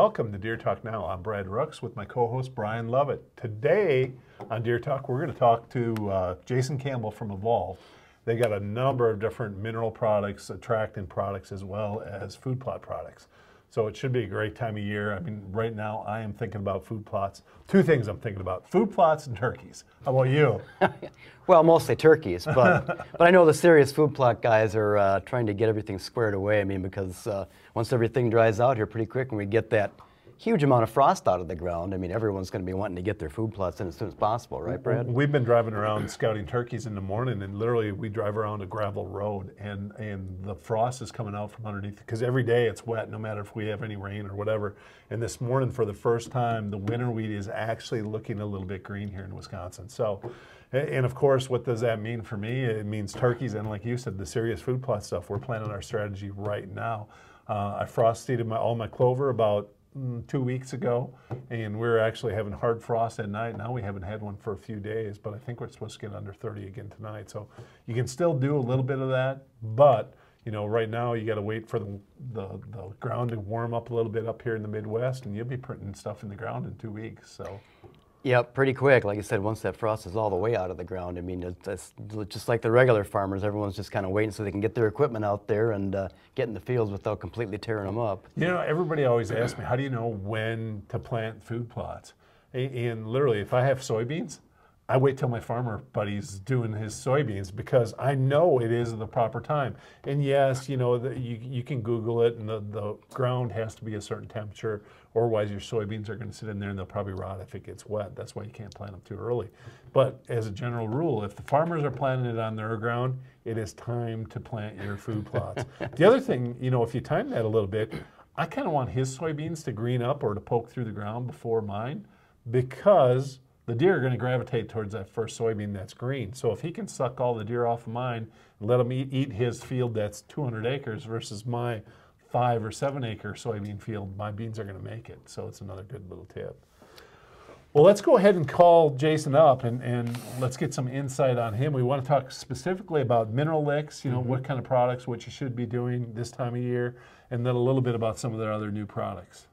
Welcome to Deer Talk Now. I'm Brad Rooks with my co-host Brian Lovett. Today on Deer Talk, we're going to talk to Jason Campbell from Evolve. They got a number of different mineral products, attractant products, as well as food plot products. So it should be a great time of year. I mean, right now I am thinking about food plots. Two things I'm thinking about: food plots and turkeys. How about you? Well, mostly turkeys, but I know the serious food plot guys are trying to get everything squared away. I mean, because once everything dries out here pretty quick and we get that huge amount of frost out of the ground, I mean, everyone's going to be wanting to get their food plots in as soon as possible, right, Brad? We've been driving around scouting turkeys in the morning, and literally we drive around a gravel road, and the frost is coming out from underneath, because every day it's wet, no matter if we have any rain or whatever. And this morning, for the first time, the winter wheat is actually looking a little bit green here in Wisconsin. So, and of course, what does that mean for me? It means turkeys, and like you said, the serious food plot stuff. We're planning our strategy right now. I frost seeded all my clover about 2 weeks ago, and we're actually having hard frost at night. Now we haven't had one for a few days, but I think we're supposed to get under 30 again tonight. So you can still do a little bit of that, but you know, right now you got to wait for the ground to warm up a little bit up here in the Midwest, and you'll be putting stuff in the ground in 2 weeks. So. Yep, pretty quick. Like I said, once that frost is all the way out of the ground, I mean, it's just like the regular farmers. Everyone's just kind of waiting so they can get their equipment out there and get in the fields without completely tearing them up. You know, everybody always asks me, how do you know when to plant food plots? And literally, if I have soybeans, I wait till my farmer buddy's doing his soybeans, because I know it is the proper time. And yes, you know, you can Google it, and the ground has to be a certain temperature, or otherwise your soybeans are going to sit in there and they'll probably rot if it gets wet. That's why you can't plant them too early. But as a general rule, if the farmers are planting it on their ground, it is time to plant your food plots. The other thing, you know, if you time that a little bit, I kind of want his soybeans to green up or to poke through the ground before mine, because the deer are going to gravitate towards that first soybean that's green. So if he can suck all the deer off of mine and let them eat his field that's 200 acres versus my 5 or 7 acre soybean field, my beans are going to make it. So it's another good little tip. Well, let's go ahead and call Jason up and let's get some insight on him. We want to talk specifically about mineral licks, you know, what kind of products, what you should be doing this time of year, and then a little bit about some of their other new products.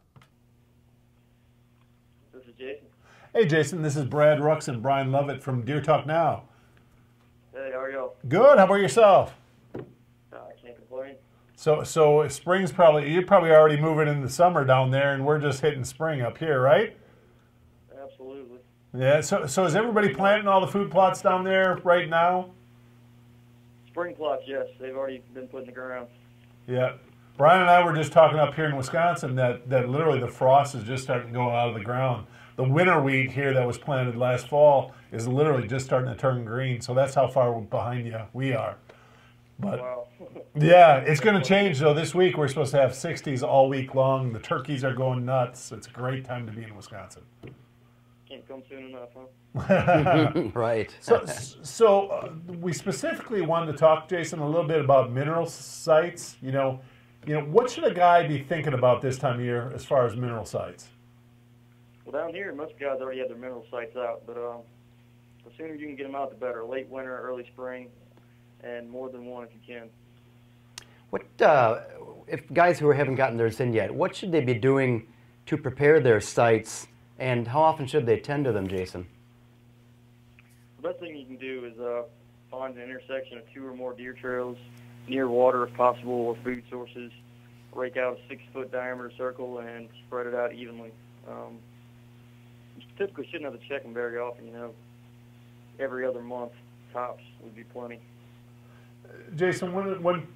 This is Jason. Hey Jason, this is Brad Rooks and Brian Lovett from Deer Talk Now. Hey, how are y'all? Good, how about yourself? I can't complain. So spring's you're probably already moving into summer down there, and we're just hitting spring up here, right? Absolutely. Yeah, so is everybody planting all the food plots down there right now? Spring plots, yes. They've already been put in the ground. Yeah. Brian and I were just talking up here in Wisconsin that literally the frost is just starting to go out of the ground. The winter wheat here that was planted last fall is literally just starting to turn green. So that's how far behind you we are. But wow. yeah, it's going to change though. This week we're supposed to have 60s all week long. The turkeys are going nuts. It's a great time to be in Wisconsin. Can't come soon enough, huh? Right. So we specifically wanted to talk, Jason, a little bit about mineral sites. You know, what should a guy be thinking about this time of year as far as mineral sites? Well, down here, most guys already have their mineral sites out, but the sooner you can get them out, the better. Late winter, early spring, and more than one if you can. What if guys who haven't gotten theirs in yet, what should they be doing to prepare their sites, and how often should they tend to them, Jason? The best thing you can do is find an intersection of 2 or more deer trails near water if possible, or food sources. Rake out a 6-foot diameter circle and spread it out evenly. You typically shouldn't have to check them very often, you know. Every other month, tops, would be plenty. Jason, one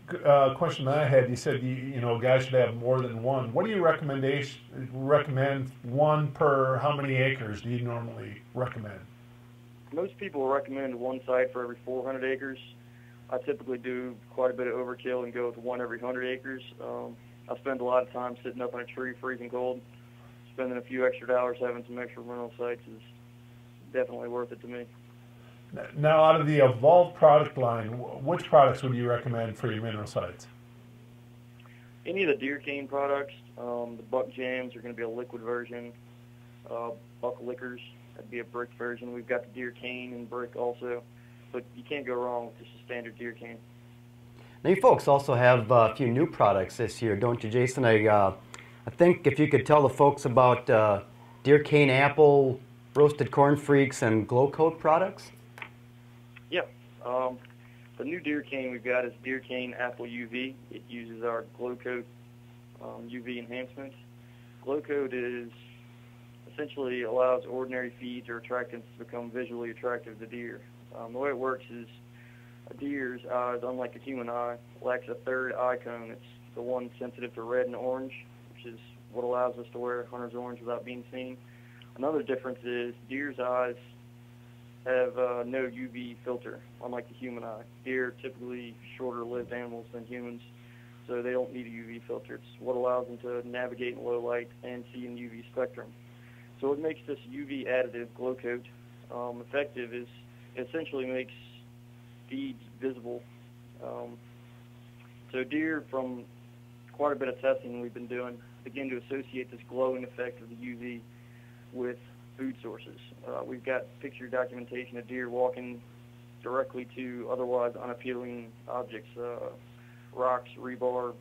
question I had, you said you know guys should have more than one. What do you recommend one per how many acres do you normally recommend? Most people recommend one site for every 400 acres. I typically do quite a bit of overkill and go with one every 100 acres. I spend a lot of time sitting up in a tree freezing cold. Spending a few extra dollars having some extra mineral sites is definitely worth it to me. Now, out of the Evolve product line, which products would you recommend for your mineral sites? Any of the deer cane products. The buck jams are going to be a liquid version. Buck liquors, that'd be a brick version. We've got the deer cane and brick also, but you can't go wrong with just a standard deer cane. Now you folks also have a few new products this year, don't you, Jason? I think if you could tell the folks about deer cane apple, roasted corn freaks, and glow coat products. Yeah. The new deer cane we've got is deer cane apple UV. It uses our glow coat UV enhancement. Glow coat is essentially allows ordinary feeds or attractants to become visually attractive to deer. The way it works is a deer's eyes, unlike a human eye, lacks a third eye cone. It's the one sensitive to red and orange, which is what allows us to wear hunter's orange without being seen. Another difference is deer's eyes have no UV filter, unlike the human eye. Deer are typically shorter-lived animals than humans, so they don't need a UV filter. It's what allows them to navigate in low light and see in UV spectrum. So what makes this UV additive glow coat effective is it essentially makes feeds visible. So deer, from quite a bit of testing we've been doing, begin to associate this glowing effect of the UV with food sources. We've got picture documentation of deer walking directly to otherwise unappealing objects, rocks, rebar,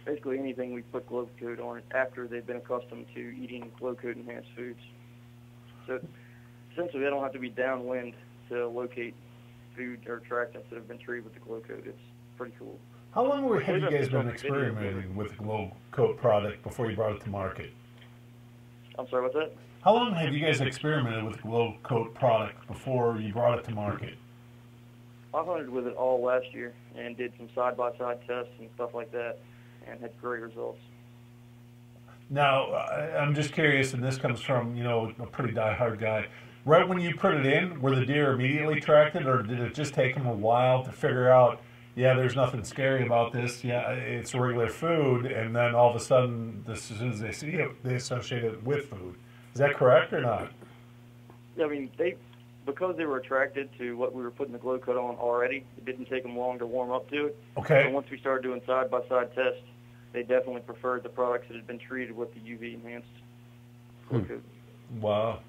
basically anything we put glow coat on after they've been accustomed to eating glow coat enhanced foods. So essentially they don't have to be downwind to locate food or attractants that have been treated with the glow coat. It's pretty cool. How long have you guys been experimenting with the glow coat product before you brought it to market? I'm sorry, what's that? How long have you guys experimented with the glow coat product before you brought it to market? I hunted with it all last year and did some side-by-side tests and stuff like that and had great results. Now, I'm just curious, and this comes from, you know, a pretty die-hard guy. Right when you put it in, were the deer immediately attracted, or did it just take them a while to figure out, yeah, there's nothing scary about this, yeah, it's regular food, and then all of a sudden, as soon as they see it, they associate it with food? Is that correct or not? Yeah, I mean, because they were attracted to what we were putting the glow coat on already, it didn't take them long to warm up to it. Okay. So once we started doing side-by-side tests, they definitely preferred the products that had been treated with the UV-enhanced glow coat. Wow.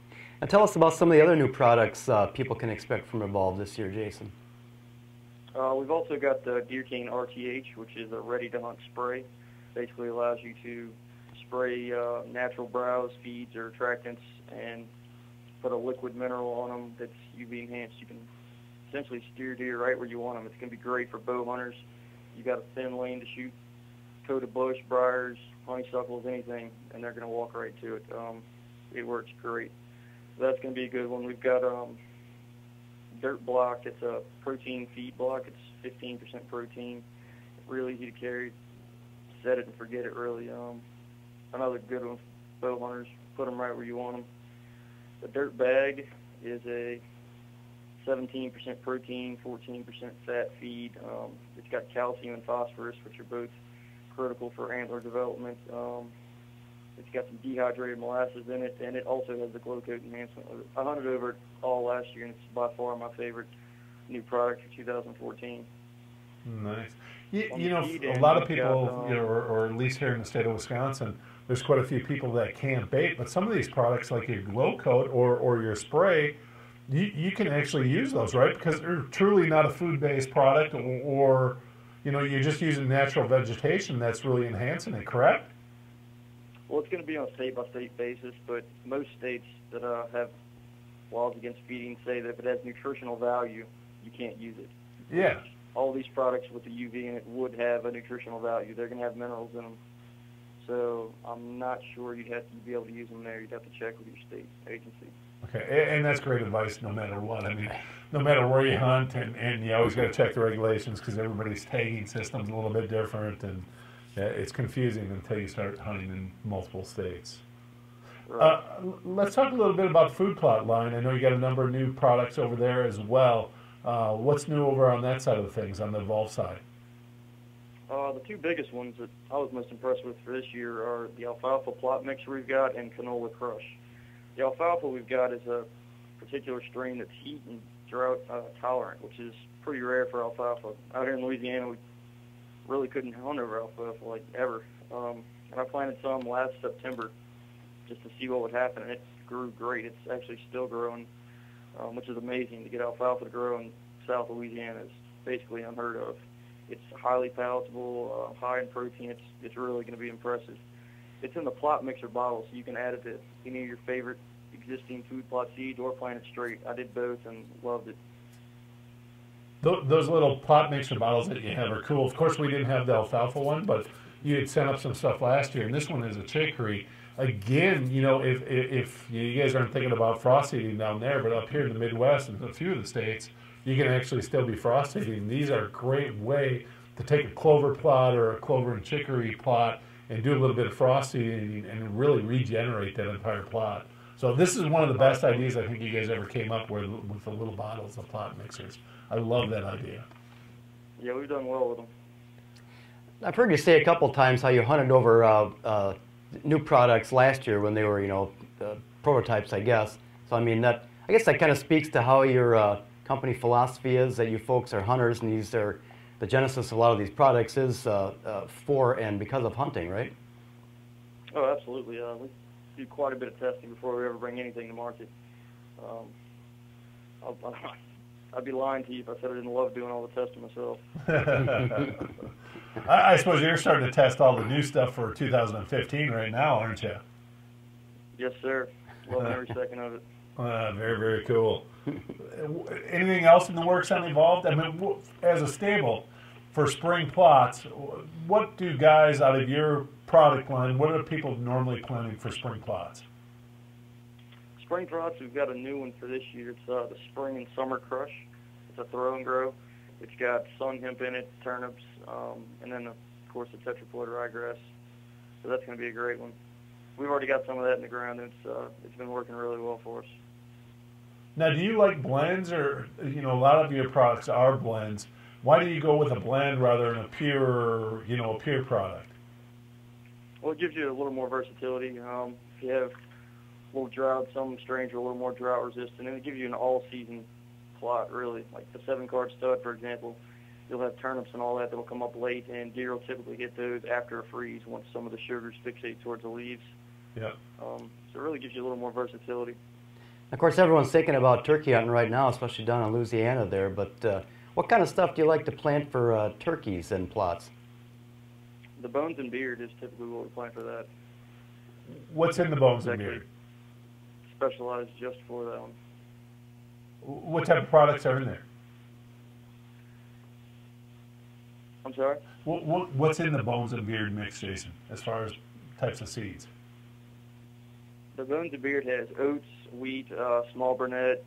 Now tell us about some of the other new products people can expect from Evolve this year, Jason. We've also got the Deer Cane RTH, which is a ready-to-hunt spray. Basically allows you to spray natural browse, feeds, or attractants and put a liquid mineral on them that's UV enhanced. You can essentially steer deer right where you want them. It's going to be great for bow hunters. You got a thin lane to shoot, coated bush, briars, honeysuckles, anything, and they're going to walk right to it. It works great. So that's going to be a good one. We've got Dirt Block. It's a protein feed block. It's 15% protein. Real easy to carry. Set it and forget it, really. Another good one for bow hunters. Put them right where you want them. The Dirt Bag is a 17% protein, 14% fat feed. It's got calcium and phosphorus, which are both critical for antler development. It's got some dehydrated molasses in it, and it also has the glow coat enhancement. I hunted over it all last year, and it's by far my favorite new product for 2014. Nice. You know, a lot of people, you know, or at least here in the state of Wisconsin, there's quite a few people that can't bait, but some of these products like your glow coat or your spray, you can actually use those, right? Because they're truly not a food-based product, or you know, you're just using natural vegetation that's really enhancing it, correct? Well, it's going to be on a state-by-state basis, but most states that have laws against feeding say that if it has nutritional value, you can't use it. Yeah. All these products with the UV in it would have a nutritional value. They're going to have minerals in them. So I'm not sure you'd be able to use them there. You'd have to check with your state agency. Okay, and that's great advice no matter what. I mean, no matter where you hunt, and you always got to check the regulations because everybody's tagging system's a little bit different, and it's confusing until you start hunting in multiple states. Right. Let's talk a little bit about the food plot line. I know you got a number of new products over there as well. What's new over on that side of things, on the Evolve side? The two biggest ones that I was most impressed with for this year are the alfalfa plot mixer we've got and canola crush. The alfalfa we've got is a particular strain that's heat and drought tolerant, which is pretty rare for alfalfa. Out here in Louisiana, we really couldn't hunt over alfalfa like ever. And I planted some last September just to see what would happen, and it grew great. It's actually still growing, which is amazing. To get alfalfa to grow in South Louisiana is basically unheard of. It's highly palatable, high in protein. It's really going to be impressive. It's in the plot mixer bottle, so you can add it to any of your favorite existing food plot seeds or plant it straight. I did both and loved it. Those little plot mixer bottles that you have are cool. Of course, we didn't have the alfalfa one, but you had sent up some stuff last year, and this one is a chicory. Again, you know, if you guys aren't thinking about frost seeding down there, but up here in the Midwest and a few of the states, you can actually still be frost seeding. These are a great way to take a clover plot or a clover and chicory plot and do a little bit of frost seeding and really regenerate that entire plot. So this is one of the best ideas I think you guys ever came up with the little bottles of plot mixers. I love that idea. Yeah, we've done well with them. I've heard you say a couple times how you hunted over new products last year when they were, you know, prototypes, I guess. So I mean, I guess that kind of speaks to how your company philosophy is, that you folks are hunters, and these are the genesis of a lot of these products is for and because of hunting, right? Oh, absolutely. We do quite a bit of testing before we ever bring anything to market. I'd be lying to you if I said I didn't love doing all the testing myself. I suppose you're starting to test all the new stuff for 2015 right now, aren't you? Yes, sir. Loving every second of it. Very, very cool. Anything else in the works on Evolved? I mean, as a stable for spring plots, what do guys out of your product line, what are people normally planning for spring plots? Spring plots, we've got a new one for this year. It's the Spring and Summer Crush. It's a throw and grow. It's got sun hemp in it, turnips, and then, of course, the tetraploid ryegrass. So that's going to be a great one. We've already got some of that in the ground, and it's been working really well for us. Now, do you like blends, or, you know, a lot of your products are blends. Why do you go with a blend rather than a pure, you know, a pure product? Well, it gives you a little more versatility. If you have a little drought, some strains are a little more drought resistant, and it gives you an all-season plot, really. Like the 7-card stud, for example, you'll have turnips and all that will come up late, and deer will typically get those after a freeze once some of the sugars fixate towards the leaves. Yeah. So it really gives you a little more versatility. Of course, everyone's thinking about turkey hunting right now, especially down in Louisiana there, but what kind of stuff do you like to plant for turkeys and plots? The bones and beard is typically what we plant for that. What's in the bones and beard? Specialized just for that one. What type of products are in there? I'm sorry? What's in the bones and beard mix, Jason, as far as types of seeds? The bones and beard has oats, wheat, small burnet.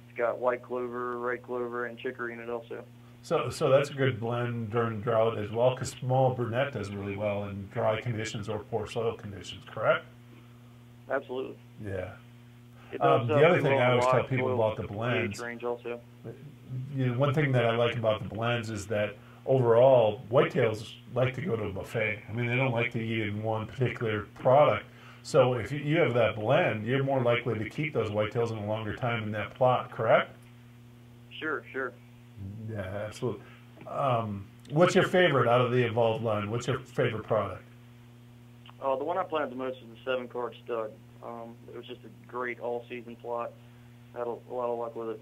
It's got white clover, red clover, and chicory in it also. So that's a good blend during drought as well, because small burnet does really well in dry conditions or poor soil conditions, correct? Absolutely. Yeah. It does, The other thing well I always tell wide people soil about the pH blends, range also. you know, one thing that I like about the blends is that overall, whitetails like to go to a buffet. I mean, they don't like to eat in one particular product. So if you have that blend, you're more likely to keep those whitetails in a longer time in that plot, correct? Sure, sure. Yeah, absolutely. What's your favorite out of the Evolved line? What's your favorite product? The one I planted the most was the 7-card stud. It was just a great all-season plot. Had a lot of luck with it.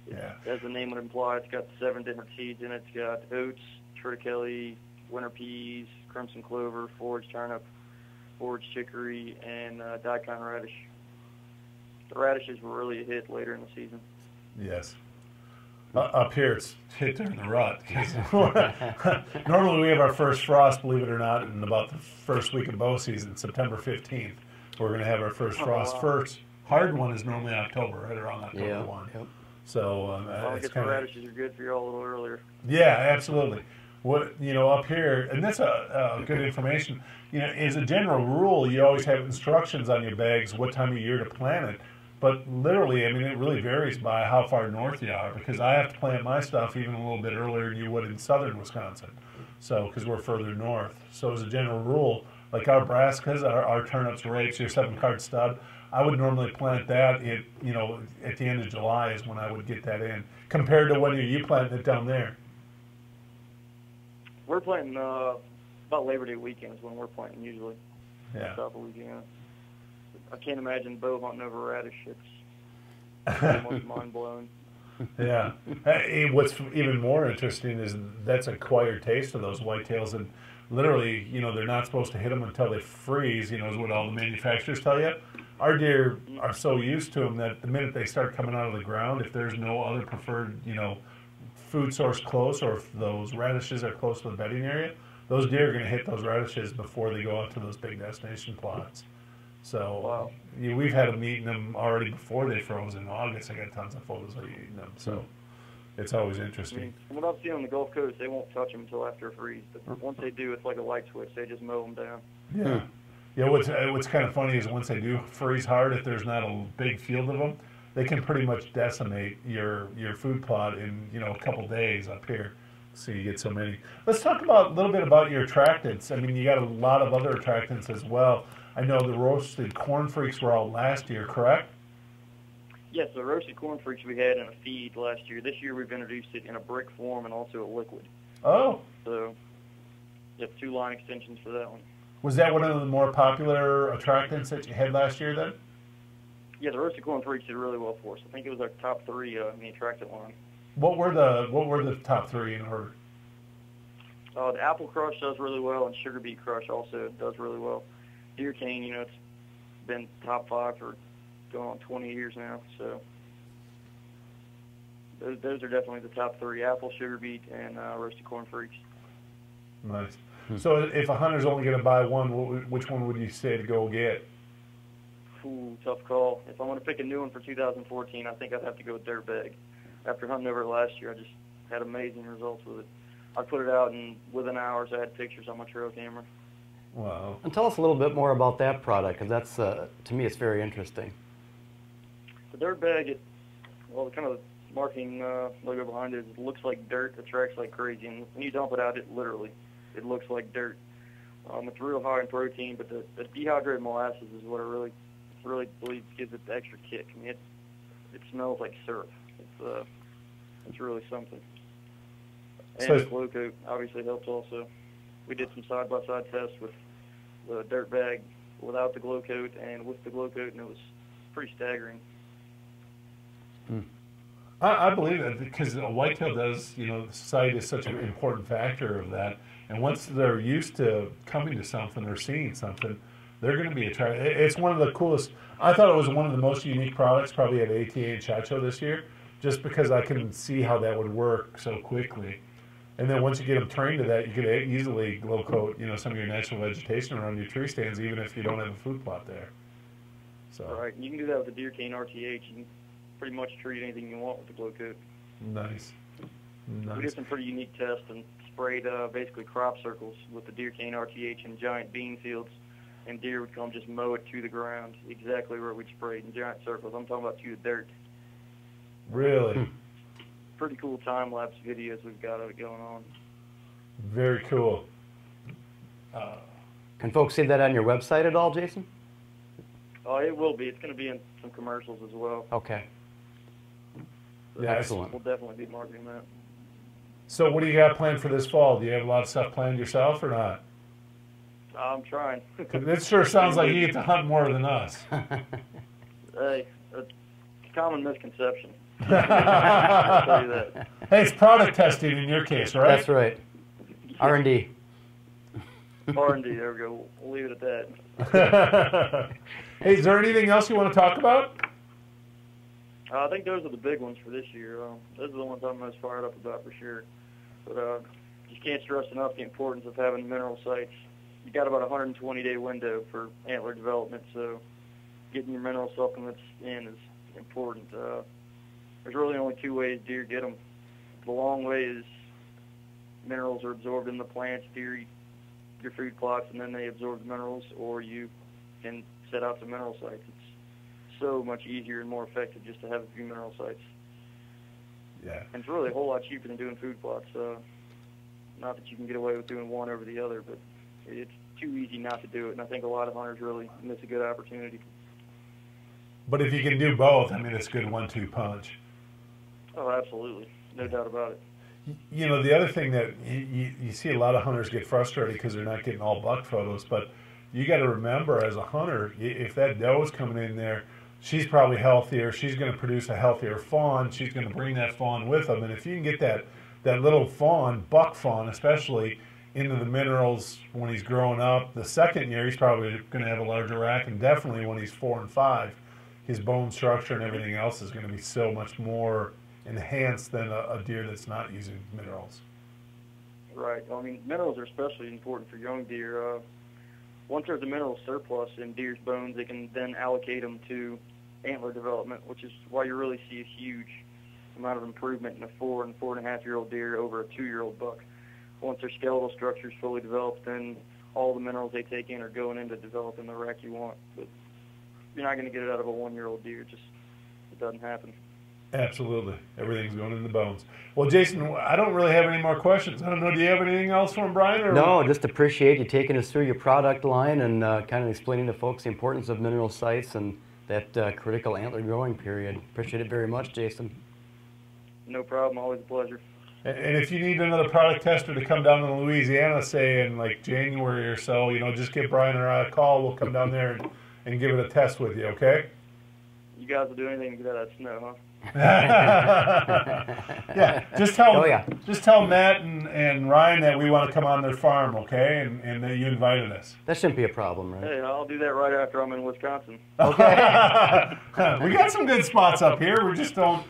Yeah. As the name would imply, it's got 7 different seeds in it. It's got oats, triticale, winter peas, crimson clover, forage turnip, forage chicory, and daikon radish. The radishes were really a hit later in the season. Yes. Up here, it's hit during the rut. Normally, we have our first frost, believe it or not, in about the first week of bow season, September 15th. We're going to have our first frost. Wow. First hard one is normally October, right around October 1. Yep. So I guess the radishes are good for you all a little earlier. Yeah, absolutely. What, you know, up here, and that's a good information. You know, as a general rule, you always have instructions on your bags what time of year to plant it. But literally, I mean, it really varies by how far north you are, because I have to plant my stuff even a little bit earlier than you would in southern Wisconsin. So, because we're further north. So, as a general rule, like our brassicas, our turnips, rapes, your 7-card stud, I would normally plant that at, you know, at the end of July is when I would get that in, compared to when you planting it down there. We're planting about Labor Day weekend is when we're planting usually. Yeah. South Louisiana. I can't imagine bow hunting over radish. It's almost mind-blowing. Yeah. Hey, what's even more interesting is that's an acquired taste of those whitetails. And literally, you know, they're not supposed to hit them until they freeze, you know, is what all the manufacturers tell you. Our deer are so used to them that the minute they start coming out of the ground, if there's no other preferred, you know, food source close, or if those radishes are close to the bedding area, those deer are going to hit those radishes before they go out to those big destination plots. So Wow. we've had them eating them already before they froze in August. I got tons of photos of you eating them. So it's always I interesting. mean, from what I've seen on the Gulf Coast, they won't touch them until after a freeze. But once they do, it's like a light switch. They just mow them down. Yeah. Yeah, what's kind of funny is once they do freeze hard, if there's not a big field of them, they can pretty much decimate your food plot in, you know, a couple days up here. So you get so many. Let's talk about a little bit about your attractants. I mean, you got a lot of other attractants as well. I know the roasted corn freaks were out last year, correct? Yes, the roasted corn freaks we had in a feed last year. This year we've introduced it in a brick form and also a liquid. Oh. So you have 2 line extensions for that one. Was that one of the more popular attractants that you had last year then? Yeah, the roasted corn freaks did really well for us. I think it was our top 3 in the attractant line. What were the top 3 in order? The apple crush does really well, and sugar beet crush also does really well. Deer cane, you know, it's been top 5 for going on 20 years now. So those are definitely the top 3: apple, sugar beet, and roasted corn freaks. Nice. So if a hunter's only going to buy one, which one would you say to go get? Ooh, tough call. If I'm going to pick a new one for 2014, I think I'd have to go with Dirtbag. After hunting over it last year, I just had amazing results with it. I put it out, and within hours, I had pictures on my trail camera. Wow. And tell us a little bit more about that product, because that's, to me, it's very interesting. The Dirtbag, well, kind of the marketing logo behind it, it looks like dirt, attracts like crazy, and when you dump it out, it looks like dirt. It's real high in protein, but the dehydrated molasses is what I really believe gives it the extra kick. I mean, it smells like syrup. It's really something. And So- the glow coat obviously helps also. We did some side-by-side tests with the Dirtbag without the glow coat and with the glow coat, and it was pretty staggering. I believe that because a whitetail does, you know, sight is such an important factor of that. And once they're used to coming to something or seeing something, they're going to be attracted. It's one of the coolest. I thought it was one of the most unique products probably at ATA and SHOT Show this year, just because I can see how that would work so quickly. And then once you get them trained to that, you can easily glow coat, you know, some of your natural vegetation around your tree stands, even if you don't have a food plot there. So Right, and you can do that with the deer cane RTH. You can pretty much treat anything you want with the glow coat. nice, We nice. did some pretty unique tests and sprayed basically crop circles with the deer cane RTH in giant bean fields, and deer would come just mow it to the ground, exactly where we'd sprayed in giant circles. I'm talking about to the dirt. Really, Pretty cool time-lapse videos we've got of it going on. very cool. Can folks see that on your website at all, Jason? Oh, it will be. It's going to be in some commercials as well. Okay. So Yeah, excellent. We'll definitely be marketing that. So what do you got planned for this fall? Do you have a lot of stuff planned yourself or not? I'm trying. 'Cause it sure sounds like you get to hunt more than us. Hey, it's a common misconception. I'll tell you that. Hey, it's product testing in your case, right? That's right. R&D. R&D, there we go. We'll leave it at that. Hey, is there anything else you want to talk about? I think those are the big ones for this year. Those are the ones I'm most fired up about for sure. But just can't stress enough the importance of having mineral sites. You got about a 120-day window for antler development, so getting your mineral supplements in is important. There's really only 2 ways deer get them. The long way is minerals are absorbed in the plants, deer eat your food plots, and then they absorb the minerals, or you can set out some mineral sites. It's so much easier and more effective just to have a few mineral sites. Yeah. And it's really a whole lot cheaper than doing food plots. Not that you can get away with doing one over the other, but it's too easy not to do it, and I think a lot of hunters really miss a good opportunity. But if you can do both, I mean, it's a good 1-2 punch. Oh, absolutely. No doubt about it. You know, the other thing that you see a lot of hunters get frustrated because they're not getting all buck photos, but you got to remember as a hunter, if that doe is coming in there, she's probably healthier. She's going to produce a healthier fawn. She's going to bring that fawn with them. And if you can get that little fawn, buck fawn especially, into the minerals when he's growing up. The second year, he's probably going to have a larger rack, and definitely when he's 4 and 5, his bone structure and everything else is going to be so much more enhanced than a deer that's not using minerals. Right. I mean, minerals are especially important for young deer. Once there's a mineral surplus in deer's bones, they can then allocate them to antler development, which is why you really see a huge amount of improvement in a 4 and 4.5-year-old deer over a 2-year-old buck. Once their skeletal structure is fully developed, then all the minerals they take in are going into developing the rack you want. But you're not going to get it out of a 1-year-old deer. It doesn't happen. Absolutely. Everything's going in the bones. Well, Jason, I don't really have any more questions. I don't know, do you have anything else for him, Brian? Or no, just appreciate you taking us through your product line and kind of explaining to folks the importance of mineral sites and that critical antler growing period. Appreciate it very much, Jason. No problem. Always a pleasure. And if you need another product tester to come down to Louisiana, say in like January or so, just give Brian or I a call. We'll come down there and give it a test with you, okay? You guys will do anything to get out of that snow, huh? Yeah, just tell Matt and Ryan that we want to come on their farm, okay, and that you invited us. That shouldn't be a problem, right? Hey, I'll do that right after I'm in Wisconsin. Okay. We got some good spots up here. We just don't.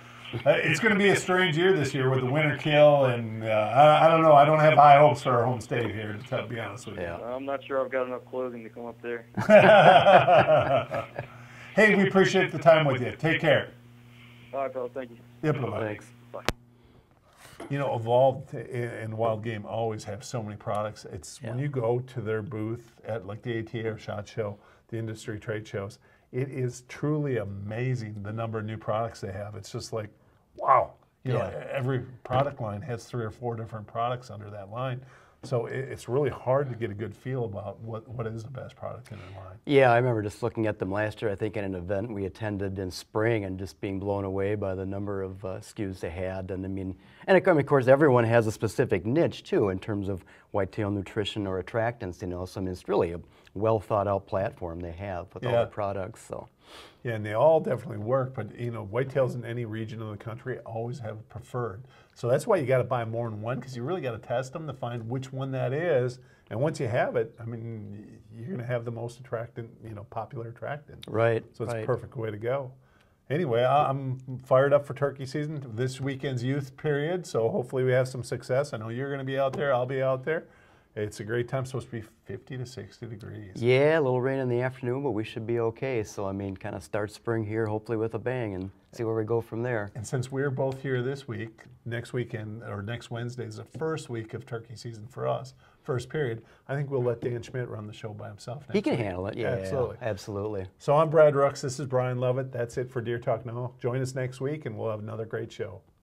It's going to be a strange year this year with the winter kill, and I don't know. I don't have high hopes for our home state here, to be honest with you. Yeah. I'm not sure I've got enough clothing to come up there. Hey, we appreciate the time with you. Take care. All right, fellas. Thank you. Yep, bye-bye. Thanks. Bye. Evolved and Wild Game always have so many products. It's when you go to their booth at like the ATA or SHOT Show, the industry trade shows, it is truly amazing the number of new products they have. It's just like, wow. Every product line has 3 or 4 different products under that line. So it's really hard to get a good feel about what is the best product in their line. Yeah, I remember just looking at them last year, I think at an event we attended in spring and just being blown away by the number of SKUs they had. And of course everyone has a specific niche too in terms of whitetail nutrition or attractants, so it's really a well thought out platform they have with all the products. So. Yeah, and they all definitely work, but whitetails in any region of the country always have a preferred. So that's why you got to buy more than one, because you really got to test them to find which one that is. And once you have it, you're going to have the most attractant, popular attractant. Right. So it's a perfect way to go. Anyway, I'm fired up for turkey season. This weekend's youth period, so hopefully we have some success. I know you're going to be out there. I'll be out there. It's a great time. It's supposed to be 50 to 60 degrees. Yeah, a little rain in the afternoon, but we should be okay. So, kind of start spring here, hopefully with a bang, and see where we go from there. And since we're both here this week, next weekend, or next Wednesday is the first week of turkey season for us, first period, I think we'll let Dan Schmidt run the show by himself next week. He can handle it, yeah. Absolutely. So I'm Brad Rux. This is Brian Lovett. That's it for Deer Talk Now. Join us next week, and we'll have another great show.